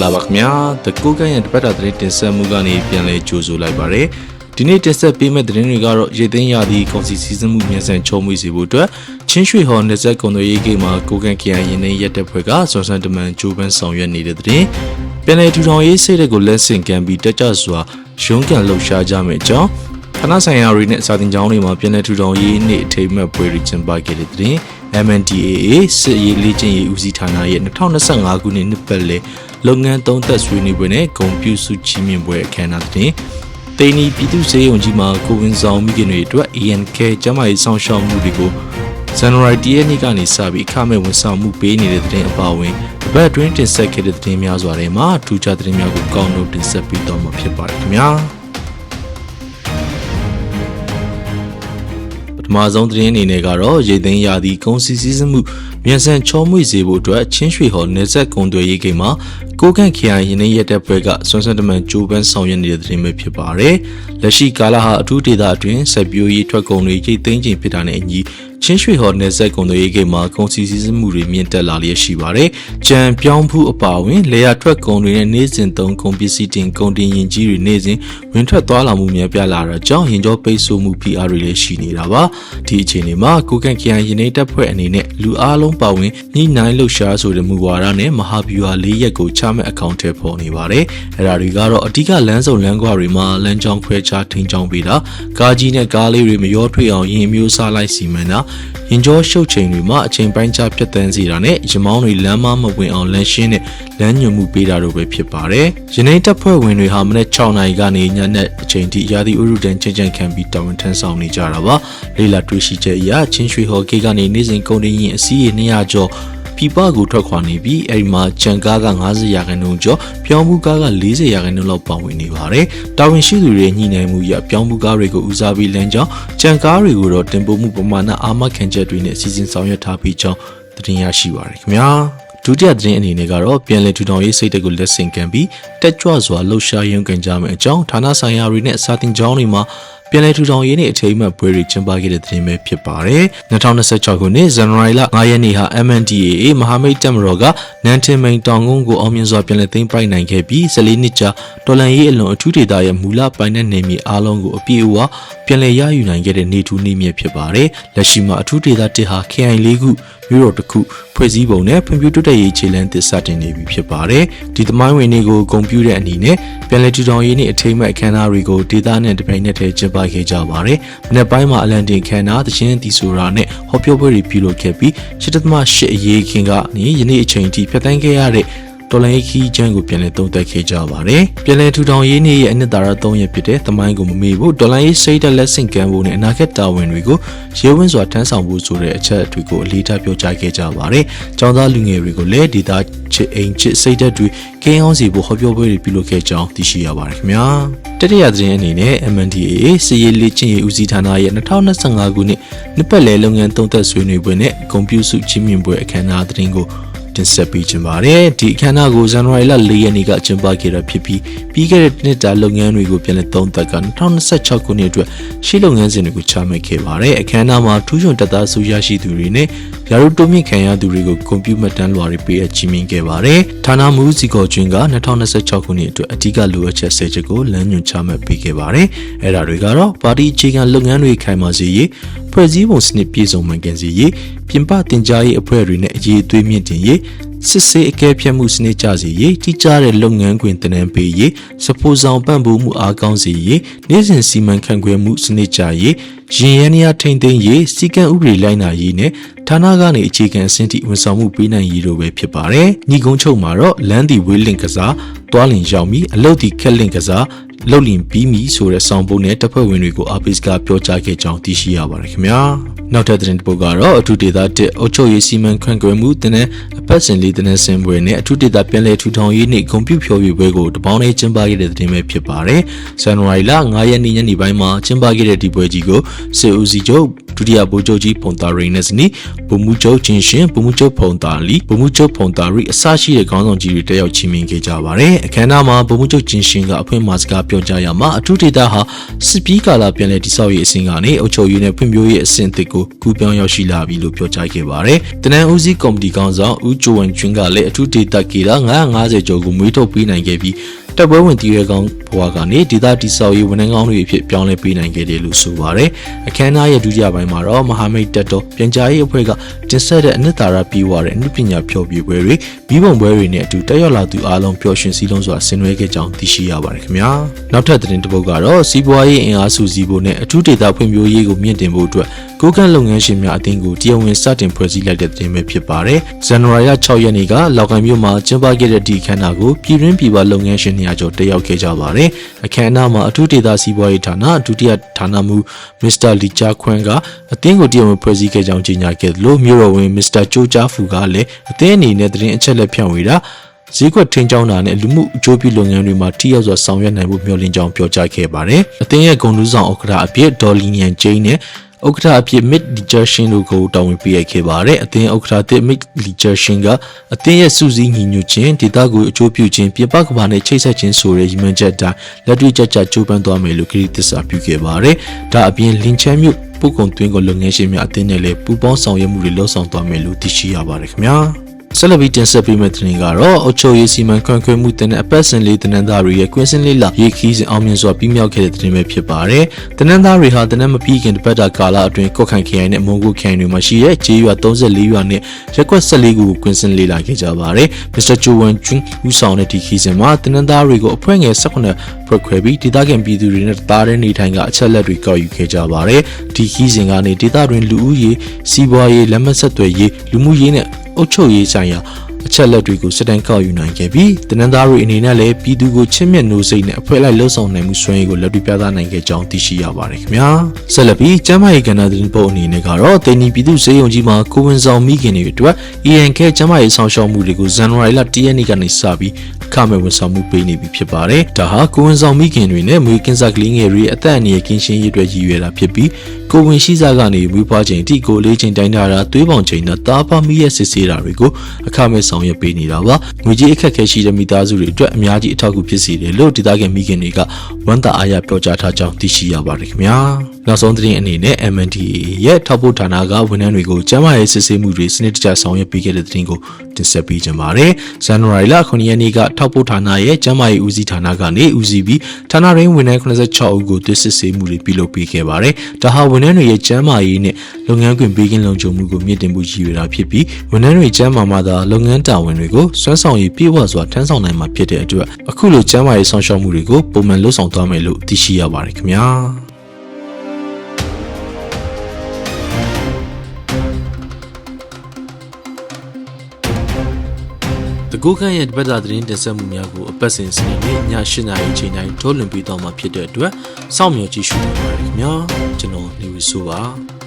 ္ဂလာပါခင်ဗျာတကူကရဲ့တပတ်တာသတင်းတင်ဆက်မှုကနေပြန်လဲကြိုဆိုလိုက်ပါရစေဒီနေ့တင်ဆက်ပေးမယ့်သတင်းတွေကတော့ရေသိမ်းရသည့်ကုန်စည်စီးဆင်းမှုမြန်ဆန်ချုံးမှုစီဖို့အတွက်ချင်းရွှေဟော်နယ်စပ်ကုန်သွယ်ရေးဂိတ်မှာကိုကန်ခရိုင်ရင်းနှီးရက်တပ်ဖွဲ့ကစွမ်းစံတမန်ဂျိုးပန်းဆောင်ရွက်နေတဲ့သတင်းပြန်လဲထူထောင်ရေးစိတ်ဓာတ်ကိုလက်ဆင့်ကမ်းပြီးတက်ကြစွာရုန်းကန်လှုပ်ရှားကြမယ့်အကြောင်းဌာနဆိုင်ရာတွေနဲ့စာတင်ကျောင်းတွေမှာပြန်လဲထူထောင်ရေးနေ့အထိမ်းအမှတ်ပွဲတွေကျင်းပခဲ့တဲ့သတင်း MNDAA စစ်ရေးလေ့ကျင့်ရေးဦးစီးဌာနရဲ့2025ခုနှစ်နှစ်ပတ်လည်လုပ်ငန်းသုံးသက်ဆွေးနွေးပွဲနဲ့ဂုဏ်ပြုစုချီးမြှင့်ပွဲအခမ်းအနားတင်တိန်နီပြည်သူ့စေယုံကြီးမှာကိုဝင်ဆောင်မိခင်တွေအတွက် ANK ကျန်းမာရေးဆောင်ရှောက်မှုတွေကိုဇန်နဝါရီ10ရက်နေ့ကနေစပြီးအခမဲ့ဝန်ဆောင်မှုပေးနေတဲ့တဲ့အပါအဝင်တပတ်အတွင်းတင်ဆက်ခဲ့တဲ့သတင်းများစွာထဲမှာထူးခြားသတင်းများကိုကောင်းလို့တင်ဆက်ပေးတော့မှာဖြစ်ပါတယ်ခင်ဗျာပထမဆုံးသတင်းအနေနဲ့ကတော့ရေသိမ်းရသည့်ကုန်စည်စည်းစိမ်မှုမြန်ဆန်ချောမွေ့စေဖို့အတွက်ချင်းရွှေဟော်နယ်စပ်ကုန်သွယ်ရေးဂိတ်မှာကိုကန်ခရိုင်ရင်းနှီးရက်တပ်ဖွဲ့ကစွမ်းစံတမန်ဂျိုးပန်းဆောင်ရွက်နေတဲ့သတင်းပဲဖြစ်ပါတယ်။လက်ရှိကာလဟာအထူးဒေသအတွင်းဆက်ပြိုးရေးထွက်ကုန်တွေရိတ်သိမ်းခြင်းဖြစ်တာနဲ့အညီချင်းရွှေဟော်နယ်စပ်ကုန်သွယ်ရေးဂိတ်မှာကုန်စည်စည်းစိမ်မှုတွေမြင့်တက်လာလျက်ရှိပါတယ်။ကြံပြောင်းဖူးအပါအဝင်လေယာထွက်ကုန်တွေနဲ့နေ့စဉ်သုံးကုန်ပစ္စည်းတင်ကုန်တင်ရင်ကြီးတွေနေ့စဉ်ဝင်ထွက်သွားလာမှုများပြားလာတာကြောင့်ရင်ကျော်ပိတ်ဆို့မှု PR တွေလည်းရှိနေတာပါ။ဒီအခြေအနေမှာကိုကန်ခရိုင်ရင်းနှီးတပ်ဖွဲ့အနေနဲ့လူအားလုံးပါဝင်ညှိနှိုင်းလှုပ်ရှားဆိုတဲ့မူဝါဒနဲ့မဟာဗျူဟာ၄ရက်ကိုချမှတ်အကောင့်ထဲပေါ်နေပါတယ်။အဲဒါတွေကတော့အဓိကလမ်းစုံလမ်းကွာတွေမှာလမ်းကြောင်းခွဲခြားထိန်းချောင်းပေးတာကားကြီးနဲ့ကားလေးတွေမရောထွေအောင်ရင်မျိုးစားလိုက်စီမံတာရင်ကျော်ရှုပ်ချိန်တွေမှာအချိန်ပိုင်းခြားဖြတ်တန်းစေတာနဲ့ရမောင်းတွေလမ်းမမဝင်အောင်လမ်းရှင်းနဲ့လမ်းညွှန်မှုပေးတာတို့ပဲဖြစ်ပါတယ်။ရင်းနှီးတပ်ဖွဲ့ဝင်တွေဟာမနေ့6နာရီကနေညနေအချိန်ထိရာသီဥတုတန်ချင်းချင်းခံပြီးတာဝန်ထမ်းဆောင်နေကြတာပါ။လေလာတွေ့ရှိချက်အရချင်းရွှေဟော်ဂိတ်ကနေနေ့စဉ်ကုန်တင်ရင်အစီးရေ200ကျော်ပြပကိုထွက်ခွာနေပြီးအဲဒီမှာကြံကားက90ရာခိုင်နှုန်းကျော်ပြောင်းမှုကားက40ရာခိုင်နှုန်းလောက်ပါဝင်နေပါတယ်။တာဝန်ရှိသူတွေညှိနှိုင်းမှုရပြောင်းမှုကားတွေကိုဦးစားပေးလမ်းကြောင်းကြံကားတွေကိုတော့တင်ပို့မှုပမာဏအာမခံချက်တွေနဲ့စီစဉ်ဆောင်ရွက်ထားပြီးကြောင်းသတင်းရရှိပါရခင်ဗျာ။ဒုတိယသတင်းအနေနဲ့ကတော့ပြန်လည်ထူထောင်ရေးစိတ်ဓာတ်ကိုလက်ဆင့်ကမ်းပြီးတက်ကြွစွာလှုပ်ရှားရုန်းကန်ကြမယ့်အကြောင်းဌာနဆိုင်ရာတွေနဲ့စာတင်ကျောင်းတွေမှာပြန်လည်ထူထောင်ရေးနေ့အထိမ်းအမှတ်ပွဲတွေကျင်းပခဲ့တဲ့သတင်းပဲဖြစ်ပါတယ်။2026ခုနှစ်ဇန်နဝါရီလ9ရက်နေ့ဟာ MNDAA မဟာမိတ်တပ်မတော်ကနန်တင်မိန်တောင်ကုန်းကိုအောင်မြင်စွာပြန်လည်သိမ်းပိုက်နိုင်ခဲ့ပြီး14နှစ်ကြာတော်လှန်ရေးအလွန်အထူးဒေသရဲ့မူလပိုင်တဲ့နေမြေအားလုံးကိုအပြည့်အဝပြန်လည်ရယူနိုင်ခဲ့တဲ့နေ့ထူးနေ့မြတ်ဖြစ်ပါတယ်။လက်ရှိမှာအထူးဒေသ1ဟာ KI 4ခုမြို့တော်တစ်ခုဖွဲ့စည်းပုံနဲ့ဖွံ့ဖြိုးတိုးတက်ရေးခြေလှမ်းသစ်စတင်နေပြီဖြစ်ပါတယ်။ဒီသမိုင်းဝင်နေ့ကိုဂုဏ်ပြုတဲ့အနေနဲ့ပြန်လည်ထူထောင်ရေးနေ့အထိမ်းအမှတ်အခမ်းအနားတွေကိုဒေသနဲ့တပြိုင်နက်တည်းကျင်းပခဲ့ကြပါတယ်။မနေ့ပိုင်းမှာအလန်တင်ခမ်းနားသချင်းတီဆိုတာနဲ့ဟောပြောပွဲတွေပြုလုပ်ခဲ့ပြီး8.8အရေးခင်းကနေယနေ့အချိန်ထိဖျက်သိမ်းခဲ့ရတဲ့တော်လိုင်းခီးချမ်းကိုပြန်လည်သုံးသပ်ခဲ့ကြပါတယ်။ပြန်လည်ထူထောင်ရေးနေ့ရဲ့အနှစ်သာရ3ရက်ဖြစ်တဲ့သမိုင်းကိုမမေ့ဖို့တော်လိုင်းစိတ်ဓာတ်လက်ဆင့်ကမ်းဖို့နဲ့အနာဂတ်တာဝန်တွေကိုရဲဝင်းစွာထမ်းဆောင်ဖို့ဆိုတဲ့အချက်အတွေကိုအလေးထားပြောကြားခဲ့ကြပါတယ်။ကျောင်းသားလူငယ်တွေကိုလည်းဒေသချစ်အိမ်ချစ်စိတ်ဓာတ်တွေကင်းအောင်စီဖို့ဟောပြောပွဲတွေပြုလုပ်ခဲ့ကြောင်းသိရှိရပါတယ်ခင်ဗျာ။တတိယသတင်းအနေနဲ့ MNDAA စစ်ရေးလေ့ကျင့်ရေးဦးစီးဌာနရဲ့2025ခုနှစ်နှစ်ပတ်လည်လုပ်ငန်းသုံးသက်ဆွေးနွေးပွဲနဲ့ဂုဏ်ပြုစုချီးမြှင့်ပွဲအခမ်းအနားသတင်းကိုတင်ဆက်ပေးခြင်းပါတယ်ဒီအခမ်းအနားကိုဇန်နဝါရီလ4ရက်နေ့ကကျင်းပခဲ့တာဖြစ်ပြီးပြီးခဲ့တဲ့နှစ်တာလုပ်ငန်းတွေကိုပြန်လည်သုံးသပ်က2026ခုနှစ်အတွက်ရှေ့လုပ်ငန်းစဉ်တွေကိုချမှတ်ခဲ့ပါတယ်အခမ်းအနားမှာထူးချွန်တပ်သားစုရရှိသူတွေနဲ့ရာထူးတိုးမြင့်ခံရသူတွေကိုကွန်ပျူတာမှတ်တမ်းလွှာတွေပေးအပ်ချီးမြှင့်ခဲ့ပါတယ်ဌာနမှူးစီကောကျွင်းက2026ခုနှစ်အတွက်အဓိကလိုအပ်ချက်10ချက်ကိုလမ်းညွှန်ချမှတ်ပေးခဲ့ပါတယ်အဲ့ဒါတွေကတော့ပါတီအခြေခံလုပ်ငန်းတွေခိုင်မာစေရေးဖွဲ့စည်းပုံစနစ်ပြည့်စုံမှန်ကန်စေရေးပြင်ပတင်ကြားရေးအဖွဲ့တွေနဲ့အရေးအသွေးမြင့်တင်ရေးစစ်ဆေးအကဲဖြတ်မှုစနစ်ကျစေရေးတိကျတဲ့လုပ်ငန်းခွင်တင်နန်းပေးရေးစပိုးဆောင်ပံ့ပိုးမှုအားကောင်းစေရေးနေ့စဉ်စီမံခန့်ခွဲမှုစနစ်ကျရေးရင်ရန်ရထိန်သိမ်းရေးစီကံဥပဒေလိုက်နာရေးနဲ့ဌာနကနေအခြေခံအဆင့်ထိဝန်ဆောင်မှုပေးနိုင်ရေးတို့ပဲဖြစ်ပါတယ်ညီကုန်းချုပ်မှာတော့လမ်းတီဝေးလင့်ကစားတွားလင်ရောက်ပြီးအလုတ်တီခက်လင့်ကစားလှုပ်လင်ပြီးပြီဆိုတဲ့ဆောင်ပုဒ်နဲ့တပ်ဖွဲ့ဝင်တွေကိုအားပေးစကားပြောကြားခဲ့ကြောင်းသိရှိရပါတယ်ခင်ဗျာနောက်ထပ်သတင်းတစ်ပုဒ်ကတော့အထူးဒေသ1အုပ်ချုပ်ရေးစီမံခန့်ခွဲမှုတင်တဲ့အပတ်စဉ်လေးတင်တဲ့ဆင်ပွဲနဲ့အထူးဒေသပြန်လည်ထူထောင်ရေးနေ့ဂုဏ်ပြုဖျော်ဖြေပွဲကိုတပေါင်းနဲ့ကျင်းပခဲ့တဲ့သတင်းပဲဖြစ်ပါတယ်ဇန်နဝါရီလ9ရက်နေ့ညနေပိုင်းမှာကျင်းပခဲ့တဲ့ဒီပွဲကြီးကိုစစ်ဦးစီးချုပ်ဒ ဒုတိယဗိုလ်ချုပ်ကြီးဖုန်တာရီနဲ့ဇနီးဗိုလ်မှူးချုပ်ချင်းရှင်ဗိုလ်မှူးချုပ်ဖုန်တာလီဗိုလ်မှူးချုပ်ဖုန်တာရီအစရှိတဲ့ခေါင်းဆောင်ကြီးတွေတက်ရောက်ချီးမြှင့်ခဲ့ကြပါတယ်အခမ်းအနားမှာဗိုလ်မှူးချုပ်ချင်းရှင်ကအဖွင့်မှာစကားပြောကြားရမှာအထူးဒေသဟာစစ်ပြီးကာလပြန်လည်တည်ဆောက်ရေးအဆင့်ကနေအုပ်ချုပ်ရေးနဲ့ဖွံ့ဖြိုးရေးအဆင့်အသစ်ကိုကူးပြောင်းရောက်ရှိလာပြီလို့ပြောကြားခဲ့ပါတယ်တနင်္ဦးစီးကော်မတီခေါင်းဆောင်ဦးကျော်ဝင်းကျွန်းကလည်းအထူးဒေသကေတာ950ကျော်ကိုမွေးထုတ်ပေးနိုင်ခဲ့ပြီးတပ်ပွဲဝင်တည်ရဲကောင်းဘဝကနေဒေသတိဆောက်ရေးဝန်ထမ်းကောင်းတွေအဖြစ်ပြောင်းလဲပေးနိုင်ခဲ့တယ်လို့ဆိုပါတယ်။အခမ်းအနားရဲ့ဒုတိယပိုင်းမှာတော့မဟာမိတ်တပ်တော်ပြန်ကြားရေးအဖွဲ့ကတင်ဆက်တဲ့အနှစ်သာရပြည့်ဝတဲ့အမှုပညာဖျော်ဖြေပွဲတွေမိဘပွဲတွေနဲ့အတူတက်ရောက်လာသူအားလုံးပျော်ရွှင်စည်းလုံးစွာဆင်နွှဲခဲ့ကြောင်းသိရှိရပါတယ်ခင်ဗျာ။နောက်ထပ်သတင်းတစ်ပုဒ်ကတော့စီးပွားရေးအင်အားစုစည်းဖို့နဲ့အထူးဒေသဖွံ့ဖြိုးရေးကိုမြင့်တင်ဖို့အတွက်ကိုကန့်လုပ်ငန်းရှင်များအသင်းကိုတရားဝင်စတင်ဖွဲ့စည်းလိုက်တဲ့သတင်းပဲဖြစ်ပါတယ်။ဇန်နဝါရီလ6ရက်နေ့ကလောက်ကိုင်မြို့မှာကျင်းပခဲ့တဲ့ဒီအခမ်းအနားကိုပြည်တွင်းပြည်ပလုပ်ငန်းရှင်200ကျော်တက်ရောက်ခဲ့ကြပါတယ်။အခမ်းအနားမှာအထူးဒေသစီးပွားရေးဌာနဒုတိယဌာနမှူးမစ္စတာလီချာခွန်းကအသင်းကိုတရားဝင်ဖွဲ့စည်းခဲ့ကြောင်းကြေညာခဲ့တယ်လို့မြို့တော်ဝင်မစ္စတာကျိုးချာဖူကလည်းအသင်းအနေနဲ့သတင်းအချက်လက်ဖြန့်ဝေတာဈေးကွက်ထင်းချောင်းတာနဲ့လူမှုအကျိုးပြုလုပ်ငန်းတွေမှာထိရောက်စွာဆောင်ရွက်နိုင်ဖို့မျှော်လင့်ကြောင်းပြောကြားခဲ့ပါတယ်။အသင်းရဲ့ဂုဏ်ထူးဆောင်ဥက္ကဋ္ဌအဖြစ်ဒေါ်လီနီယန်ကျင်းနဲ့ဥက္ကဋ္ဌအဖြစ် Mid Leadership တို့ကိုတာဝန်ပေးခဲ့ပါတယ်။အသင်းဥက္ကဋ္ဌသစ် Mid Leadership ကအသင်းရဲ့စုစည်းညီညွတ်ခြင်းဒေသကိုအကျိုးပြုခြင်းပြပကဘာနဲ့ချိတ်ဆက်ခြင်းဆိုတဲ့ရည်မှန်းချက်အတိုင်းလက်တွေ့ကျကျကြိုးပမ်းသွားမယ်လို့ခရီးသစ္စာပြုခဲ့ပါတယ်။ဒါအပြင်လင်ချမ်းမြို့ပုဂ္ဂုံတွင်းကိုလုပ်ငန်းရှင်များအသင်းနဲ့လည်းပူးပေါင်းဆောင်ရွက်မှုတွေလှုပ်ဆောင်သွားမယ်လို့သိရှိရပါတယ်ခင်ဗျာ။ဆက်လက်ပြီးတင်ဆက်ပေးမယ့်သတင်းကတော့အုတ်ချုပ်ရေးစီမံခန့်ခွဲမှုတင်တဲ့အပတ်စဉ်လေးတနင်္သာရီရဲ့ကွင်းစင်းလေးလာရေခီးစဉ်အောင်မြင်စွာပြီးမြောက်ခဲ့တဲ့သတင်းပဲဖြစ်ပါတယ်။တနင်္သာရီဟာတနက်မပြီးခင်တပတ်တာကာလအတွင်းကော့ခိုင်ခရိုင်နဲ့မုံကိုခရိုင်တွေမှာရှိတဲ့ကျေးရွာ34ရွာနဲ့ရက်ကွက်14ခုကိုကွင်းစင်းလေးလာခဲ့ကြပါတယ်။မစ္စတာဂျိုဝမ်ကျွန်းဦးဆောင်တဲ့ဒီခီးစဉ်မှာတနင်္သာရီကိုအဖွဲ့ငယ်18ဖွဲ့ခွဲပြီးဒေသခံပြည်သူတွေနဲ့တားတဲ့နေထိုင်ကအချက်လက်တွေကောက်ယူခဲ့ကြပါတယ်။ဒီခီးစဉ်ကနေဒေသတွင်လူဦးရေစီးပွားရေးလက်မှတ်ဆက်သွယ်ရေးလူမှုရေးနဲ့အုပ်ချုပ်ရေးဆိုင်ရာအချက်လက်တွေကိုစစ်တမ်းကောက်ယူနိုင်ခဲ့ပြီးတနင်္သာရီအနေနဲ့လည်းပြည်သူကိုချစ်မြတ်နိုးစိတ်နဲ့အဖွဲ့လိုက်လှုပ်ဆောင်နိုင်မှုစွမ်းရည်ကိုလက်တွေ့ပြသနိုင်ခဲ့ကြောင်းသိရှိရပါတယ်ခင်ဗျာဆက်လက်ပြီးကျန်းမာရေးကဏ္ဍသတင်းပုတ်အနေနဲ့ကတော့တေနီပြည်သူ့စေယုံကြီးမှာကိုဝင်ဆောင်မိခင်တွေအတွက် ENK ကျန်းမာရေးဆောင်ရှောက်မှုတွေကိုဇန်နဝါရီလ1ရက်နေ့ကနေစပြီးအခမဲ့ဝန်ဆောင်မှုပေးနေပြီဖြစ်ပါတယ်ဒါဟာကိုဝင်ဆောင်မိခင်တွေနဲ့မွေးကင်းစားကလေးငယ်တွေအသက်အန္တရာယ်ကင်းရှင်းရေးအတွက်ရည်ရွယ်တာဖြစ်ပြီးကိုဝင်ရှိစားကနေမွေးဖွားချိန်အထိကိုလေးချိန်တိုင်းတာသွေးပေါင်ချိန်နဲ့တားပါမိရဲ့စစ်ဆေးတာတွေကိုအခမဲ့ဆောင်ရွက်ပေးနေတာပါငွေကြေးအခက်အခဲရှိတဲ့မိသားစုတွေအတွက်အများကြီးအထောက်အကူဖြစ်စေတယ်လို့ဒေသခံမိခင်တွေကဝန်တာအားရပြောကြားထားကြောင်းသိရှိရပါတယ်ခင်ဗျာနောက်ဆုံးသတင်းအနေနဲ့ MNDAA ရဲ့ထောက်ပို့ဌာနကဝန်ထမ်းတွေကိုကျန်းမာရေးစစ်ဆေးမှုတွေစနစ်တကျဆောင်ရွက်ပေးခဲ့တဲ့သတင်းကိုတင်ဆက်ပေးကြပါမယ်။ဇန်နဝါရီလ9ရက်နေ့ကထောက်ပို့ဌာနရဲ့ကျန်းမာရေးဦးစီးဌာနကနေဦးစီးပြီးဌာနရင်းဝန်ထမ်း86ဦးကိုသွေးစစ်ဆေးမှုတွေပြုလုပ်ပေးခဲ့ပါတယ်။ဒါဟာဝန်ထမ်းတွေရဲ့ကျန်းမာရေးနဲ့လုပ်ငန်းခွင်ဘေးကင်းလုံခြုံမှုကိုမြင့်တင်ဖို့ရည်ရွယ်တာဖြစ်ပြီးဝန်ထမ်းတွေကျန်းမာမှသာလုပ်ငန်းတာဝန်တွေကိုစွမ်းဆောင်ရည်ပြည့်ဝစွာထမ်းဆောင်နိုင်မှာဖြစ်တဲ့အတွက်အခုလိုကျန်းမာရေးဆောင်ရှောက်မှုတွေကိုပုံမှန်လုပ်ဆောင်သွားမယ်လို့သိရှိရပါတယ်ခင်ဗျာ။တကူခန့်ရဲ့တပတ်တာသတင်းတင်ဆက်မှုများကိုအပတ်စဉ်စနေနေ့ည8:00နာရီအချိန်တိုင်းထုတ်လွှင့်ပေးသွားမှာဖြစ်တဲ့အတွက်စောင့်မျှော်ကြည့်ရှုနိုင်ပါရခင်ဗျာကျွန်တော်နေဝီဆိုပါ